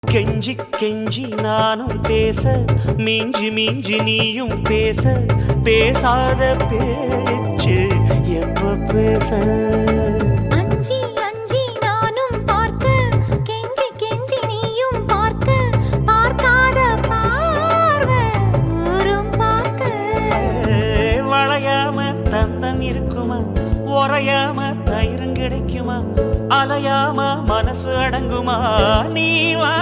கெஞ்சி கெஞ்சி நானும் பேச மிஞ்சி மிஞ்சி நீயும் பேச பேசாத பேச்சு எப்ப பேச அஞ்சி அஞ்சி நானும் பார்க்க கெஞ்சி கெஞ்சி நீயும் பார்க்க பார்க்காத பார்வை ஊரும் பார்க்க வளையாம தந்தம் இருக்குமா உறையாம தயிரும் கிடைக்குமா அலையாம மனசு அடங்குமா நீ வா